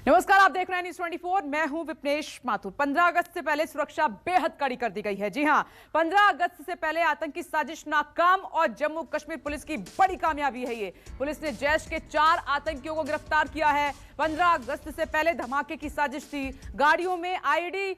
नमस्कार, आप देख रहे हैं न्यूज़ 24। मैं हूं विपनेश माथुर। 15 अगस्त से पहले सुरक्षा बेहद कड़ी कर दी गई है। जी हां, 15 अगस्त से पहले आतंकी साजिश नाकाम और जम्मू कश्मीर पुलिस की बड़ी कामयाबी है ये। पुलिस ने जैश के 4 आतंकियों को गिरफ्तार किया है। 15 अगस्त से पहले धमाके की साजिश थी, गाड़ियों में आईडी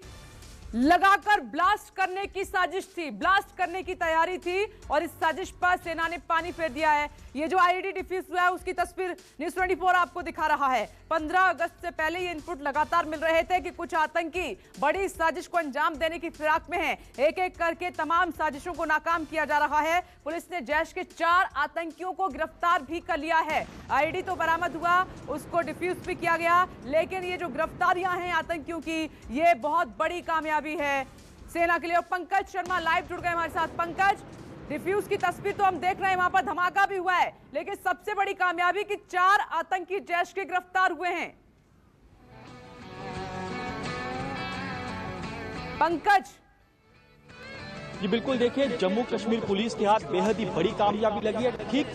लगाकर ब्लास्ट करने की साजिश थी, ब्लास्ट करने की तैयारी थी और इस साजिश पर सेना ने पानी फेर दिया है। ये जो आईडी डिफ्यूज हुआ है उसकी तस्वीर न्यूज़ 24 आपको दिखा रहा है। 15 अगस्त से पहले ये इनपुट लगातार मिल रहे थे कि कुछ आतंकी बड़ी साजिश को अंजाम देने की फिराक में हैं। एक एक करके तमाम साजिशों को नाकाम किया जा रहा है। पुलिस ने जैश के 4 आतंकियों को गिरफ्तार भी कर लिया है। आईडी तो बरामद हुआ, उसको डिफ्यूज भी किया गया, लेकिन ये जो गिरफ्तारियां हैं आतंकियों की, ये बहुत बड़ी कामयाबी है सेना के लिए। और पंकज शर्मा लाइव जुड़ गए हमारे साथ। पंकज, डिफ्यूज की तस्वीर तो हम देख रहे हैं, वहां पर धमाका भी हुआ है, लेकिन सबसे बड़ी कामयाबी कि 4 आतंकी जैश के गिरफ्तार हुए हैं। पंकज जी बिल्कुल, देखिए जम्मू कश्मीर पुलिस के हाथ बेहद ही बड़ी कामयाबी लगी है। ठीक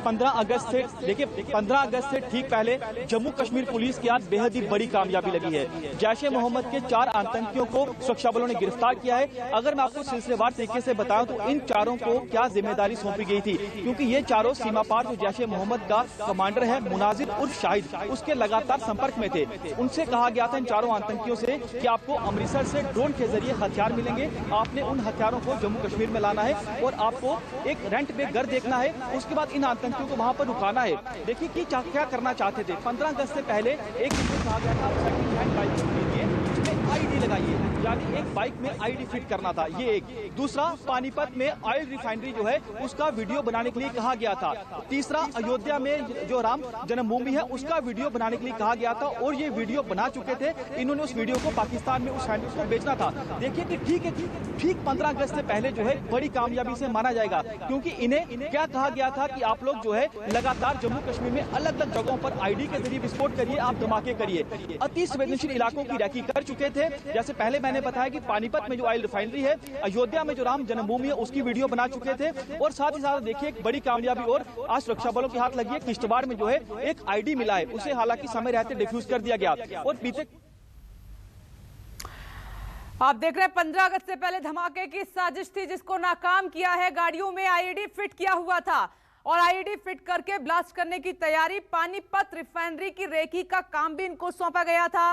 15 अगस्त से देखिए 15 अगस्त से ठीक पहले जम्मू कश्मीर पुलिस के हाथ बेहद ही बड़ी कामयाबी लगी है। जैश ए मोहम्मद के 4 आतंकियों को सुरक्षा बलों ने गिरफ्तार किया है। अगर मैं आपको सिलसिलेवार तरीके से बताऊं तो इन चारों को क्या जिम्मेदारी सौंपी गई थी, क्योंकि ये चारों सीमा पार जो जैश ए मोहम्मद का कमांडर है मुनाजिर उर्फ शाहिद, उसके लगातार संपर्क में थे। उनसे कहा गया था इन चारों आतंकियों से कि आपको अमृतसर से ड्रोन के जरिए हथियार मिलेंगे, आपने उन हथियारों को जम्मू कश्मीर में लाना है और आपको एक रेंट पे घर देखना है, उसके बाद इन आतंकियों को वहां पर रुकाना है। देखिए कि क्या करना चाहते थे। 15 अगस्त से पहले एक कहा गया था सेकंड हैंड बाइक खरीदिए, उसमें आईडी लगाइए, यानी एक बाइक में आईडी फिट करना था। ये एक। दूसरा, पानीपत में ऑयल रिफाइनरी जो है उसका वीडियो बनाने के लिए कहा गया था। तीसरा, अयोध्या में जो राम जन्मभूमि है उसका वीडियो बनाने के लिए कहा गया था और ये वीडियो बना चुके थे। इन्होंने उस वीडियो को पाकिस्तान में उस हैंडल को बेचना था। देखिए कि ठीक 15 अगस्त से पहले जो है बड़ी कामयाबी से माना जाएगा, क्योंकि इन्हें क्या कहा गया था कि आप लोग जो है लगातार जम्मू कश्मीर में अलग अलग जगहों पर आईडी के जरिए विस्फोट करिए, आप धमाके करिए। अति संवेदनशील इलाकों की रैकी कर चुके थे। जैसे पहले मैंने बताया कि पानीपत में जो ऑयल रिफाइनरी है, अयोध्या में जो राम जन्मभूमि है उसकी वीडियो बना चुके थे। और साथ ही साथ देखिए एक बड़ी कामयाबी और आज सुरक्षा बलों के हाथ लगी है। किश्तवाड़ में जो है एक आईडी मिला है, उसे हालांकि समय रहते डिफ्यूज कर दिया गया। और पीछे आप देख रहे हैं 15 अगस्त से पहले धमाके की साजिश थी जिसको नाकाम किया है। गाड़ियों में आईडी फिट किया हुआ था और आईडी फिट करके ब्लास्ट करने की तैयारी। पानीपत रिफाइनरी की रेकी का काम भी इनको सौंपा गया था।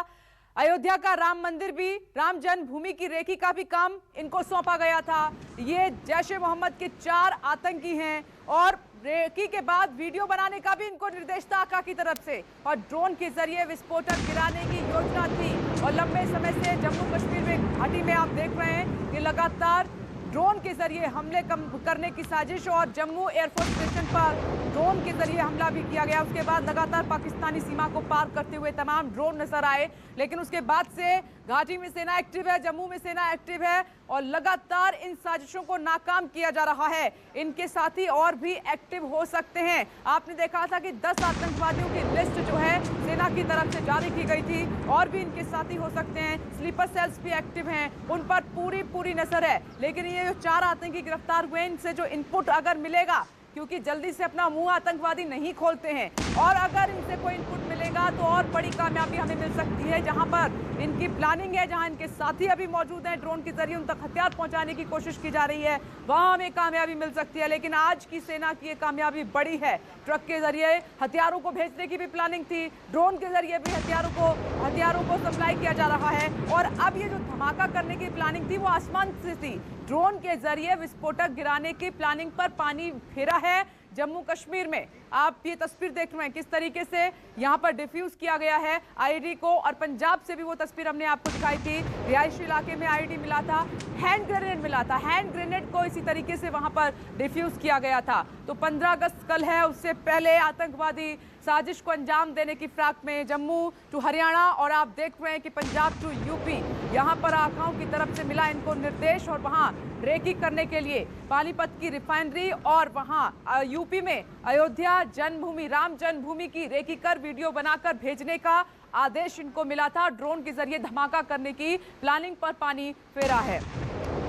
अयोध्या का राम मंदिर भी, राम जन्मभूमि की रेकी का भी काम इनको सौंपा गया था। ये जैश ए मोहम्मद के 4 आतंकी हैं और रेकी के बाद वीडियो बनाने का भी इनको निर्देश था आका की तरफ से और ड्रोन के जरिए विस्फोटक गिराने की योजना थी। और लंबे समय से जम्मू कश्मीर में घाटी में आप देख रहे हैं कि लगातार ड्रोन के जरिए हमले करने की साजिश और जम्मू एयरफोर्स स्टेशन पर ड्रोन के जरिए हमला भी किया गया। उसके बाद लगातार पाकिस्तानी सीमा को पार करते हुए तमाम ड्रोन नजर आए, लेकिन उसके बाद से घाटी में सेना एक्टिव है, जम्मू में सेना एक्टिव है और लगातार इन साजिशों को नाकाम किया जा रहा है। इनके साथी और भी एक्टिव हो सकते हैं। आपने देखा था कि 10 आतंकवादियों की लिस्ट जो है सेना की तरफ से जारी की गई थी, और भी इनके साथी हो सकते हैं। स्लीपर सेल्स भी एक्टिव हैं, उन पर पूरी नजर है। लेकिन ये जो 4 आतंकी गिरफ्तार हुए, इनसे जो इनपुट अगर मिलेगा, क्योंकि जल्दी से अपना मुंह आतंकवादी नहीं खोलते हैं, और अगर इनसे कोई इनपुट मिलेगा तो और बड़ी कामयाबी हमें मिल सकती है। जहां पर इनकी प्लानिंग है, जहां इनके साथी अभी मौजूद हैं, ड्रोन के जरिए उन तक हथियार पहुंचाने की कोशिश की जा रही है, वहां हमें कामयाबी मिल सकती है। लेकिन आज की सेना की ये कामयाबी बड़ी है। ट्रक के जरिए हथियारों को भेजने की भी प्लानिंग थी, ड्रोन के जरिए भी हथियारों को सप्लाई किया जा रहा है। और अब ये जो धमाका करने की प्लानिंग थी वो आसमान से थी, ड्रोन के जरिए विस्फोटक गिराने की प्लानिंग पर पानी फेरा है जम्मू कश्मीर में। आप ये तस्वीर देख रहे हैं किस तरीके से यहाँ पर डिफ्यूज किया गया है आईडी को। और पंजाब से भी वो तस्वीर हमने आपको दिखाई थी, रिहायशी इलाके में आईडी मिला था, हैंड ग्रेनेड मिला था, हैंड ग्रेनेड को इसी तरीके से वहां पर डिफ्यूज किया गया था। तो 15 अगस्त कल है, उससे पहले आतंकवादी साजिश को अंजाम देने की फिराक में जम्मू टू हरियाणा और आप देख रहे हैं कि पंजाब टू यूपी, यहाँ पर आकाओं की तरफ से मिला इनको निर्देश और वहाँ रेकी करने के लिए पानीपत की रिफाइनरी और वहाँ यूपी में अयोध्या जन्मभूमि, राम जन्मभूमि की रेकी कर वीडियो बनाकर भेजने का आदेश इनको मिला था। ड्रोन के जरिए धमाका करने की प्लानिंग पर पानी फेरा है।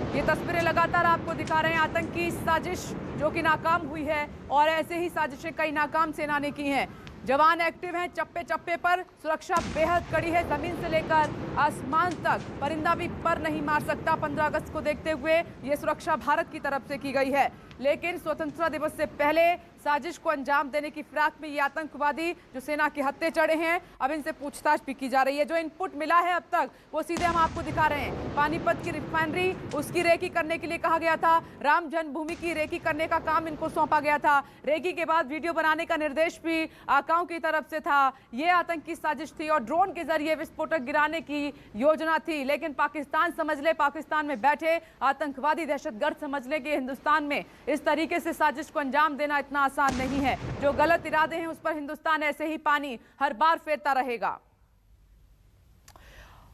ये तस्वीरें लगातार आपको दिखा रहे हैं आतंकी साजिश जो कि नाकाम हुई है और ऐसे ही साजिशें कई नाकाम सेना ने की हैं। जवान एक्टिव हैं चप्पे चप्पे पर, सुरक्षा बेहद कड़ी है, जमीन से लेकर आसमान तक परिंदा भी पर नहीं मार सकता। 15 अगस्त को देखते हुए ये सुरक्षा भारत की तरफ से की गई है, लेकिन स्वतंत्रता दिवस से पहले साजिश को अंजाम देने की फिराक में ये आतंकवादी जो सेना के हत्थे चढ़े हैं, अब इनसे पूछताछ भी की जा रही है। जो इनपुट मिला है अब तक वो सीधे हम आपको दिखा रहे हैं। पानीपत की रिफाइनरी, उसकी रेकी करने के लिए कहा गया था। राम जन्मभूमि की रेकी करने का काम इनको सौंपा गया था। रेकी के बाद वीडियो बनाने का निर्देश भी आकाओं की तरफ से था। ये आतंकी साजिश थी और ड्रोन के जरिए विस्फोटक गिराने की योजना थी, लेकिन पाकिस्तान समझ ले, पाकिस्तान में बैठे आतंकवादी दहशतगर्द समझ ले कि हिंदुस्तान में इस तरीके से साजिश को अंजाम देना इतना आसान नहीं है। जो गलत इरादे हैं उस पर हिंदुस्तान ऐसे ही पानी हर बार फेरता रहेगा।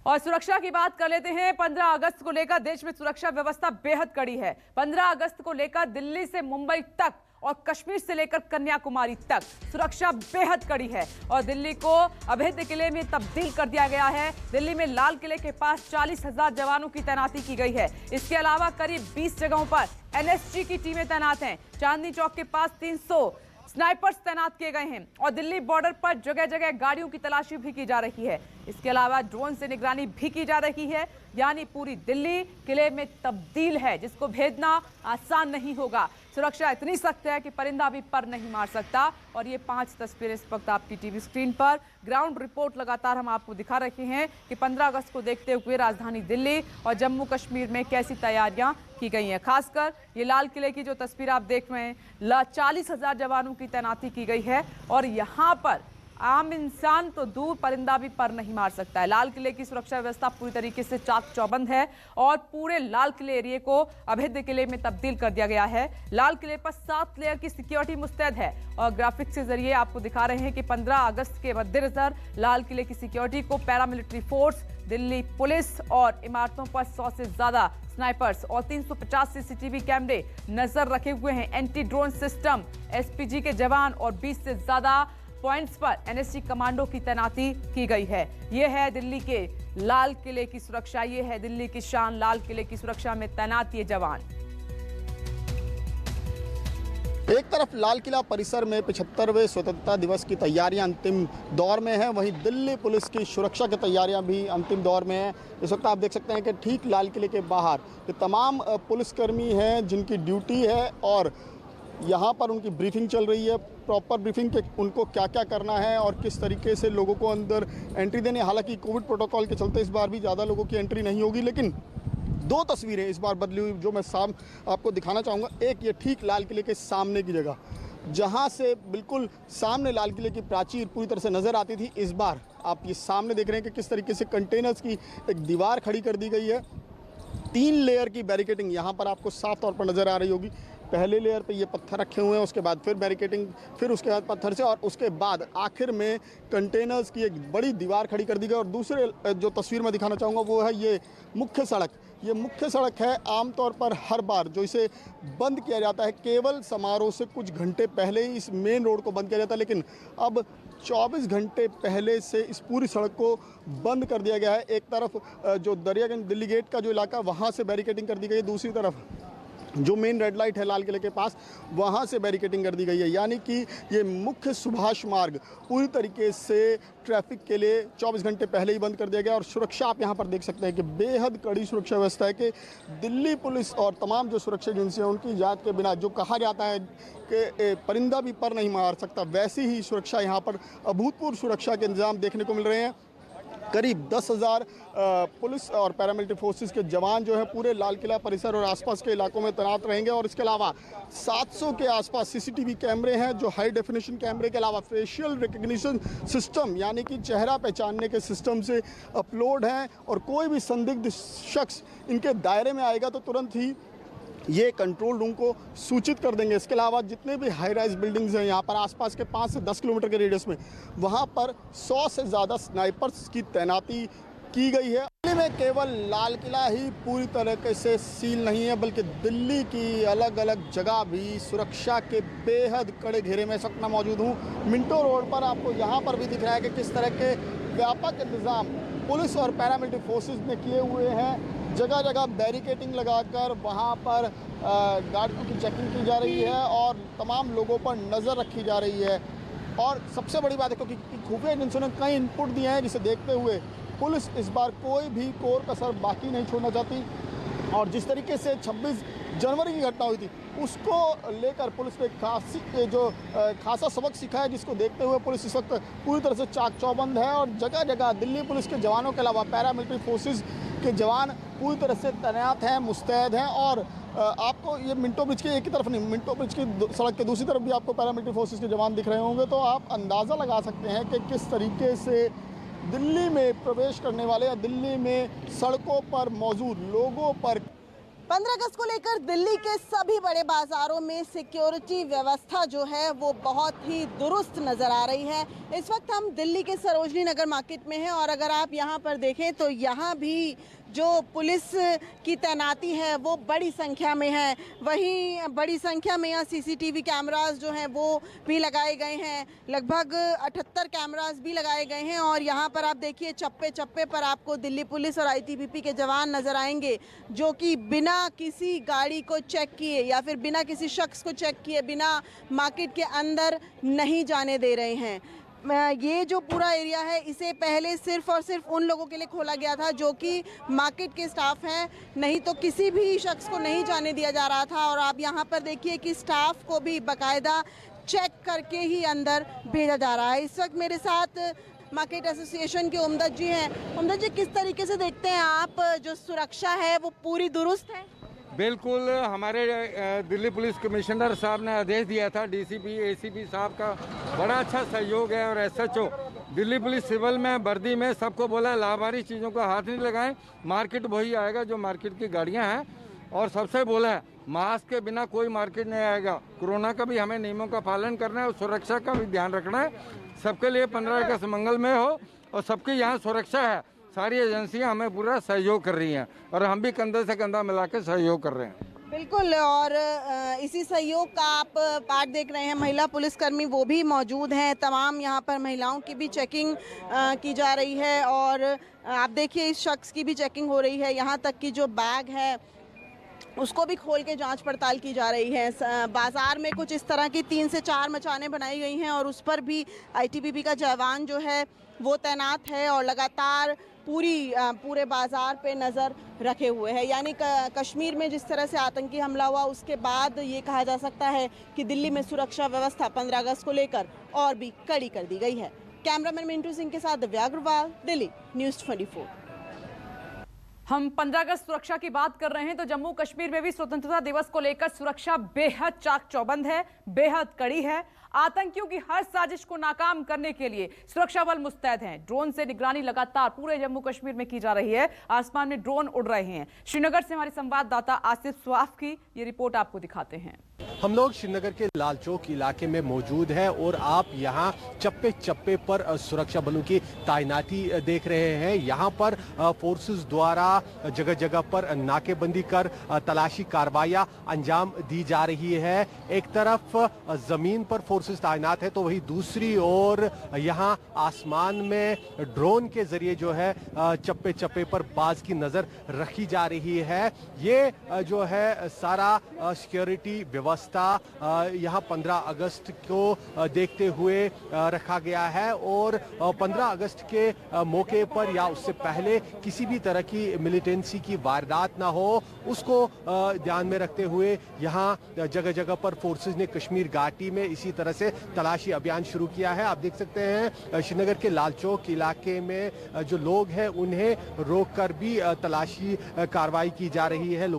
और सुरक्षा की बात कर लेते हैं। 15 अगस्त को लेकर देश में सुरक्षा व्यवस्था बेहद कड़ी है। 15 अगस्त को लेकर दिल्ली से मुंबई तक और कश्मीर से लेकर कन्याकुमारी तक सुरक्षा बेहद कड़ी है और दिल्ली को अभेद्य किले में तब्दील कर दिया गया है। दिल्ली में लाल किले के पास 40,000 जवानों की तैनाती की गई है। इसके अलावा करीब 20 जगहों पर एनएसजी की टीमें तैनात हैं। चांदनी चौक के पास 300 स्नाइपर्स तैनात किए गए हैं और दिल्ली बॉर्डर पर जगह जगह गाड़ियों की तलाशी भी की जा रही है। इसके अलावा ड्रोन से निगरानी भी की जा रही है, यानी पूरी दिल्ली किले में तब्दील है, जिसको भेदना आसान नहीं होगा। सुरक्षा इतनी सख्त है कि परिंदा भी पर नहीं मार सकता। और ये 5 तस्वीरें इस वक्त आपकी टीवी स्क्रीन पर, ग्राउंड रिपोर्ट लगातार हम आपको दिखा रहे हैं कि 15 अगस्त को देखते हुए राजधानी दिल्ली और जम्मू कश्मीर में कैसी तैयारियां की गई हैं। खासकर ये लाल किले की जो तस्वीर आप देख रहे हैं, 40,000 जवानों की तैनाती की गई है और यहाँ पर आम इंसान तो दूर, परिंदा भी पर नहीं मार सकता है। लाल किले की सुरक्षा व्यवस्था पूरी तरीके से चाक चौबंद है और पूरे लाल किले एरिया को अभेद्य किले में तब्दील कर दिया गया है। लाल किले पर 7 लेयर की सिक्योरिटी मुस्तैद है और ग्राफिक्स के जरिए आपको दिखा रहे हैं कि 15 अगस्त के मद्देनजर लाल किले की सिक्योरिटी को पैरामिलिट्री फोर्स, दिल्ली पुलिस और इमारतों पर 100 से ज्यादा स्नाइपर्स और 350 सीसीटीवी कैमरे नजर रखे हुए हैं। एंटी ड्रोन सिस्टम, एसपीजी के जवान और 20 से ज्यादा पॉइंट्स पर एनएसजी कमांडो की तैनाती की गई है। यह है दिल्ली के लाल किले की सुरक्षा, ये है दिल्ली की शान। लाल किले की सुरक्षा में तैनात ये जवान। एक तरफ लाल किला परिसर में 75वें स्वतंत्रता दिवस की तैयारियां अंतिम दौर में हैं, वहीं दिल्ली पुलिस की सुरक्षा की तैयारियां भी अंतिम दौर में हैं। इस वक्त आप देख सकते हैं कि ठीक लाल किले के बाहर ये तमाम पुलिसकर्मी हैं जिनकी ड्यूटी है और यहाँ पर उनकी ब्रीफिंग चल रही है, प्रॉपर ब्रीफिंग के उनको क्या क्या करना है और किस तरीके से लोगों को अंदर एंट्री देनी है। हालांकि कोविड प्रोटोकॉल के चलते इस बार भी ज़्यादा लोगों की एंट्री नहीं होगी, लेकिन 2 तस्वीरें इस बार बदली हुई जो मैं आपको दिखाना चाहूँगा। एक ये ठीक लाल किले के सामने की जगह, जहाँ से बिल्कुल सामने लाल किले की प्राचीर पूरी तरह से नज़र आती थी। इस बार आप ये सामने देख रहे हैं कि किस तरीके से कंटेनर्स की एक दीवार खड़ी कर दी गई है। 3 लेयर की बैरिकेडिंग यहाँ पर आपको साफ तौर पर नज़र आ रही होगी। पहले लेयर पे ये पत्थर रखे हुए हैं, उसके बाद फिर बैरिकेडिंग, फिर उसके बाद पत्थर से, और उसके बाद आखिर में कंटेनर्स की एक बड़ी दीवार खड़ी कर दी गई। और दूसरे जो तस्वीर मैं दिखाना चाहूँगा वो है ये मुख्य सड़क। ये मुख्य सड़क है, आमतौर पर हर बार जो इसे बंद किया जाता है, केवल समारोह से कुछ घंटे पहले ही इस मेन रोड को बंद किया जाता है, लेकिन अब 24 घंटे पहले से इस पूरी सड़क को बंद कर दिया गया है। एक तरफ जो दरियागंज दिल्ली गेट का जो इलाका, वहाँ से बैरिकेडिंग कर दी गई है, दूसरी तरफ जो मेन रेड लाइट है लाल किले के पास, वहाँ से बैरिकेडिंग कर दी गई है। यानी कि ये मुख्य सुभाष मार्ग पूरी तरीके से ट्रैफिक के लिए 24 घंटे पहले ही बंद कर दिया गया। और सुरक्षा आप यहाँ पर देख सकते हैं कि बेहद कड़ी सुरक्षा व्यवस्था है कि दिल्ली पुलिस और तमाम जो सुरक्षा एजेंसियाँ उनकी इजाज़त के बिना, जो कहा जाता है कि परिंदा भी पर नहीं मार सकता, वैसी ही सुरक्षा यहाँ पर अभूतपूर्व सुरक्षा के इंतजाम देखने को मिल रहे हैं। करीब 10,000 पुलिस और पैरामिलिट्री फोर्सेस के जवान जो है पूरे लाल किला परिसर और आसपास के इलाकों में तैनात रहेंगे। और इसके अलावा 700 के आसपास सीसीटीवी कैमरे हैं जो हाई डेफिनेशन कैमरे के अलावा फेशियल रिकग्निशन सिस्टम, यानी कि चेहरा पहचानने के सिस्टम से अपलोड हैं। और कोई भी संदिग्ध शख्स इनके दायरे में आएगा तो तुरंत ही ये कंट्रोल रूम को सूचित कर देंगे। इसके अलावा जितने भी हाई राइज बिल्डिंग्स हैं यहाँ पर आसपास के 5 से 10 किलोमीटर के रेडियस में, वहाँ पर 100 से ज़्यादा स्नाइपर्स की तैनाती की गई है। दिल्ली में केवल लाल किला ही पूरी तरीके से सील नहीं है, बल्कि दिल्ली की अलग अलग जगह भी सुरक्षा के बेहद कड़े घेरे में इस वक्त मैं मौजूद हूँ। मिंटो रोड पर आपको यहाँ पर भी दिख रहा है कि किस तरह के व्यापक इंतज़ाम पुलिस और पैरामिलिट्री फोर्सेस ने किए हुए हैं। जगह जगह बैरिकेडिंग लगाकर वहाँ पर गाड़ियों की चेकिंग की जा रही है और तमाम लोगों पर नज़र रखी जा रही है। और सबसे बड़ी बात है क्योंकि खुफिया एजेंसियों ने कई इनपुट दिए हैं, जिसे देखते हुए पुलिस इस बार कोई भी कोर कसर बाकी नहीं छोड़ना चाहती। और जिस तरीके से 26 जनवरी की घटना हुई थी, उसको लेकर पुलिस ने खासा सबक सीखा है, जिसको देखते हुए पुलिस इस वक्त पूरी तरह से चाक चौबंद है। और जगह जगह दिल्ली पुलिस के जवानों के अलावा पैरामिलिट्री फोर्सेस के जवान पूरी तरह से तैनात हैं, मुस्तैद हैं। और आपको ये मिंटो ब्रिज के एक ही तरफ नहीं, मिंटो ब्रिज की सड़क के दूसरी तरफ भी आपको पैरामिलिट्री फोर्सेस के जवान दिख रहे होंगे। तो आप अंदाज़ा लगा सकते हैं कि किस तरीके से दिल्ली में प्रवेश करने वाले या दिल्ली में सड़कों पर मौजूद लोगों पर 15 अगस्त को लेकर दिल्ली के सभी बड़े बाजारों में सिक्योरिटी व्यवस्था जो है वो बहुत ही दुरुस्त नज़र आ रही है। इस वक्त हम दिल्ली के सरोजनी नगर मार्केट में हैं और अगर आप यहाँ पर देखें तो यहाँ भी जो पुलिस की तैनाती है वो बड़ी संख्या में है। वहीं बड़ी संख्या में यहाँ सीसीटीवी कैमरास जो हैं वो भी लगाए गए हैं, लगभग 78 कैमरास भी लगाए गए हैं। और यहाँ पर आप देखिए चप्पे चप्पे पर आपको दिल्ली पुलिस और आईटीबीपी के जवान नज़र आएंगे, जो कि बिना किसी गाड़ी को चेक किए या फिर बिना किसी शख्स को चेक किए बिना मार्केट के अंदर नहीं जाने दे रहे हैं। ये जो पूरा एरिया है इसे पहले सिर्फ और सिर्फ उन लोगों के लिए खोला गया था जो कि मार्केट के स्टाफ हैं, नहीं तो किसी भी शख्स को नहीं जाने दिया जा रहा था। और आप यहाँ पर देखिए कि स्टाफ को भी बाकायदा चेक करके ही अंदर भेजा जा रहा है। इस वक्त मेरे साथ मार्केट एसोसिएशन के उमदत जी हैं। उमदत जी, किस तरीके से देखते हैं आप, जो सुरक्षा है वो पूरी दुरुस्त है? बिल्कुल, हमारे दिल्ली पुलिस कमिश्नर साहब ने आदेश दिया था, डीसीपी एसीपी साहब का बड़ा अच्छा सहयोग है। और एसएचओ दिल्ली पुलिस सिविल में वर्दी में सबको बोला लाभारी चीज़ों को हाथ नहीं लगाएं, मार्केट वही आएगा जो मार्केट की गाड़ियां हैं। और सबसे बोला है मास्क के बिना कोई मार्केट नहीं आएगा। कोरोना का भी हमें नियमों का पालन करना है और सुरक्षा का भी ध्यान रखना है। सबके लिए 15 अगस्त मंगलमय हो और सबकी यहाँ सुरक्षा है। सारी एजेंसियां हमें पूरा सहयोग कर रही हैं और हम भी कंधे से कंधा मिला के सहयोग कर रहे हैं। बिल्कुल, और इसी सहयोग का आप पार्ट देख रहे हैं। महिला पुलिसकर्मी वो भी मौजूद हैं, तमाम यहाँ पर महिलाओं की भी चेकिंग की जा रही है। और आप देखिए इस शख्स की भी चेकिंग हो रही है, यहाँ तक कि जो बैग है उसको भी खोल के जांच पड़ताल की जा रही है। बाज़ार में कुछ इस तरह की 3 से 4 मचाने बनाई गई हैं और उस पर भी आईटीबीपी का जवान जो है वो तैनात है और लगातार पूरे बाज़ार पे नज़र रखे हुए हैं। यानी कश्मीर में जिस तरह से आतंकी हमला हुआ उसके बाद ये कहा जा सकता है कि दिल्ली में सुरक्षा व्यवस्था 15 अगस्त को लेकर और भी कड़ी कर दी गई है। कैमरामैन मिंटू सिंह के साथ दिव्या अग्रवाल, दिल्ली न्यूज़ 24। हम 15 अगस्त सुरक्षा की बात कर रहे हैं तो जम्मू कश्मीर में भी स्वतंत्रता दिवस को लेकर सुरक्षा बेहद चाक चौबंद है, बेहद कड़ी है। आतंकियों की हर साजिश को नाकाम करने के लिए सुरक्षा बल मुस्तैद हैं। ड्रोन से निगरानी लगातार पूरे जम्मू कश्मीर में की जा रही है। आसमान में ड्रोन उड़ रहे हैं। श्रीनगर से हमारे संवाददाता आसिफ स्वाफ की ये रिपोर्ट आपको दिखाते हैं। हम लोग श्रीनगर के लाल चौक इलाके में मौजूद हैं और आप यहाँ चप्पे चप्पे पर सुरक्षा बलों की तैनाती देख रहे हैं। यहाँ पर फोर्सेस द्वारा जगह जगह पर नाकेबंदी कर तलाशी कार्रवाइयाँ अंजाम दी जा रही है। एक तरफ जमीन पर फोर्सेस तैनात है तो वही दूसरी ओर यहाँ आसमान में ड्रोन के जरिए जो है चप्पे चप्पे पर बाज की नजर रखी जा रही है। ये जो है सारा सिक्योरिटी व्यवस्था यहाँ 15 अगस्त को देखते हुए रखा गया है और 15 अगस्त के मौके पर या उससे पहले किसी भी तरह की मिलिटेंसी की वारदात ना हो, उसको ध्यान में रखते हुए यहाँ जगह जगह पर फोर्सेस ने कश्मीर घाटी में इसी तरह से तलाशी अभियान शुरू किया है। आप देख सकते हैं श्रीनगर के लाल चौक इलाके में जो लोग हैं उन्हें रोककर भी तलाशी कार्रवाई की जा रही है।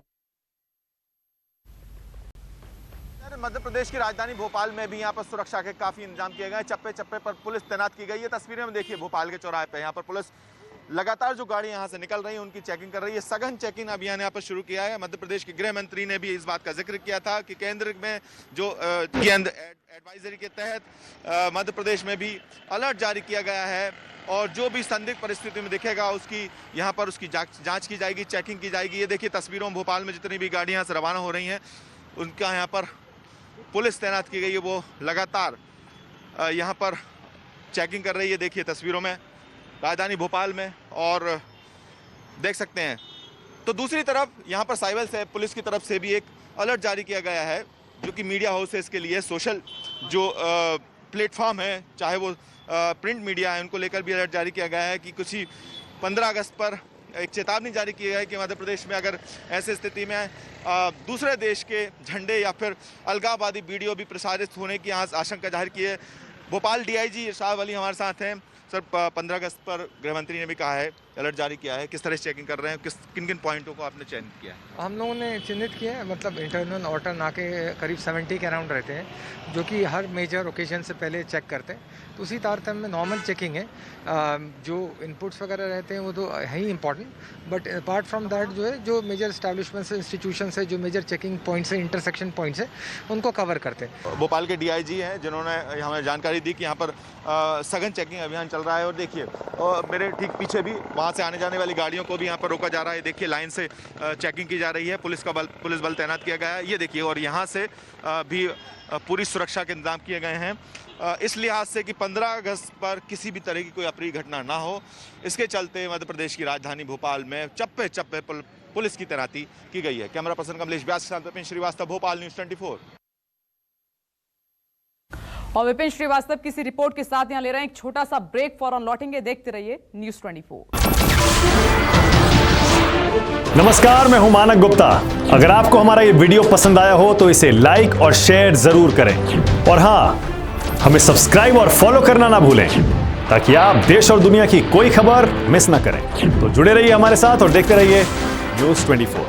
मध्य प्रदेश की राजधानी भोपाल में भी यहाँ पर सुरक्षा के काफी इंतजाम किए गए हैं। चप्पे चप्पे पर पुलिस तैनात की गई है। तस्वीरें में देखिए भोपाल के चौराहे पे यहाँ पर पुलिस लगातार जो गाड़ी यहाँ से निकल रही है उनकी चेकिंग कर रही है। सघन चेकिंग अभियान यहाँ पर शुरू किया है। मध्य प्रदेश के गृह मंत्री ने भी इस बात का जिक्र किया था कि केंद्र में जो एडवाइजरी के तहत मध्य प्रदेश में भी अलर्ट जारी किया गया है और जो भी संदिग्ध परिस्थिति में दिखेगा उसकी यहाँ पर उसकी जाँच की जाएगी, चेकिंग की जाएगी। ये देखिए तस्वीरों में भोपाल में जितनी भी गाड़ियाँ से रवाना हो रही हैं उनका यहाँ पर पुलिस तैनात की गई है। वो लगातार यहाँ पर चेकिंग कर रही है। देखिए तस्वीरों में राजधानी भोपाल में और देख सकते हैं। तो दूसरी तरफ यहाँ पर साइबर से पुलिस की तरफ से भी एक अलर्ट जारी किया गया है जो कि मीडिया हाउसेस के लिए सोशल जो प्लेटफॉर्म है, चाहे वो प्रिंट मीडिया है, उनको लेकर भी अलर्ट जारी किया गया है कि कुछ ही 15 अगस्त पर एक चेतावनी जारी की है कि मध्य प्रदेश में अगर ऐसी स्थिति में दूसरे देश के झंडे या फिर अलगाववादी वीडियो भी प्रसारित होने की यहाँ आशंका जाहिर की है। भोपाल डीआईजी इरशाद वली हमारे साथ हैं। सर, 15 अगस्त पर गृहमंत्री ने भी कहा है, अलर्ट जारी किया है, किस तरह से चेकिंग कर रहे हैं, किन किन पॉइंटों को आपने चयनित किया है? हम लोगों ने चिन्हित किया है, मतलब इंटरनल आउटर नाके करीब 70 के अराउंड रहते हैं, जो कि हर मेजर ओकेजन से पहले चेक करते हैं। तो उसी तारतम्य में नॉर्मल चेकिंग है। जो इनपुट्स वगैरह रहते हैं वो तो है ही important, but apart from that जो है, जो मेजर एस्टैब्लिशमेंट्स इंस्टीट्यूशन है, जो मेजर चेकिंग पॉइंट्स है, इंटरसेक्शन पॉइंट्स है, उनको कवर करते हैं। भोपाल के डीआईजी हैं जिन्होंने हमें जानकारी दी कि यहाँ पर सघन चेकिंग अभियान चल रहा है। और देखिए, और मेरे ठीक पीछे भी वहाँ से आने जाने वाली गाड़ियों को भी यहाँ पर रोका जा रहा है। देखिए, लाइन से चेकिंग की जा रही है, पुलिस बल तैनात किया गया है। ये देखिए, और यहाँ से भी पूरी सुरक्षा के इंतजाम किए गए हैं, इस लिहाज से कि 15 अगस्त पर किसी भी तरह की कोई अप्रिय घटना ना हो। इसके चलते मध्य प्रदेश की राजधानी भोपाल में चप्पे चप्पे पर पुलिस की तैनाती की गई है। कैमरा पर्सन कमलेश व्यास के साथ विपिन श्रीवास्तव, भोपाल न्यूज़ 24। और विपिन श्रीवास्तव किसी रिपोर्ट के साथ यहां ले रहे हैं एक छोटा सा ब्रेक। फौरन लौटेंगे, देखते रहिए न्यूज़ 24। नमस्कार, मैं हूं मानक गुप्ता। अगर आपको हमारा ये वीडियो पसंद आया हो तो इसे लाइक और शेयर जरूर करें, और हां, हमें सब्सक्राइब और फॉलो करना ना भूलें ताकि आप देश और दुनिया की कोई खबर मिस ना करें। तो जुड़े रहिए हमारे साथ और देखते रहिए न्यूज़ 24।